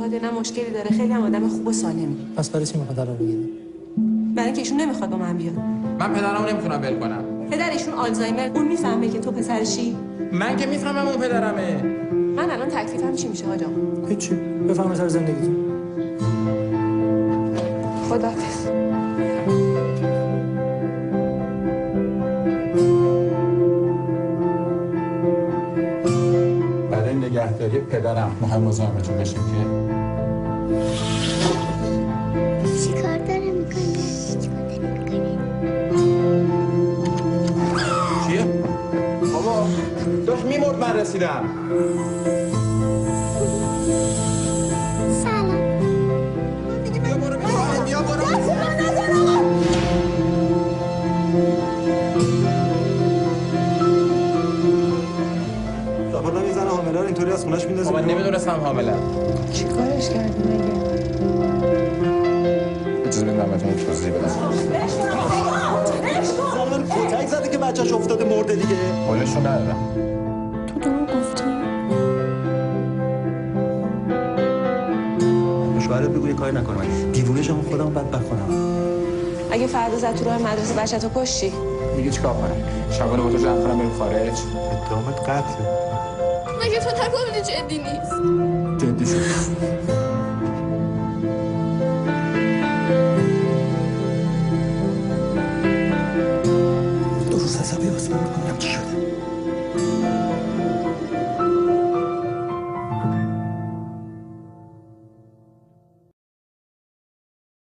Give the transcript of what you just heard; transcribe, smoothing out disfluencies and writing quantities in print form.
خانواده نه مشکلی داره، خیلی هم آدم خوب و سالمی. پس برای چی میخواد طلاق بگیره؟ برای اینکه ایشون نمیخواد با من بیاد. من پدرمو نمیتونم ول کنم. پدرشون آلزایمر، اون میفهمه که تو پسرشی؟ من که میفهمم اون پدرمه. من الان تکلیفم چی میشه حاج آقا؟ هیچی، بفهم سر زندگیتون. خداحافظ. برای نگهداری پدرم مهم مزاحمتون بشیم که چی کار داره میکنه؟ چیه؟ بابا داشت میمرد من رسیدم. سلام. بیا برو بیا برو. حالا یه زن حامله رو اینطوری از خونش میندازه. من نمیدونستم حامله. چی کارش کردی مگه؟ اجازه بدید من بهتون توضیح بدم. زن کتک زده که بچه‌ش افتاده مرده دیگه. قولشو ندادم. تو دروغ گفتی؟ شوهرت بگو یه کاری نکنه، من دیوونه شم خودم بدبخت کنم. اگه فردا زد تو راه مدرسه بچه‌تو کشتی؟ دیگه چیکار کنم؟ شبانه با تو جمع کنم بریم خارج. اتهامت قتله. مگه تو نگفتی جدی نیست؟ جدی شد. دو روز عصبی واسه من بکنم چی شده؟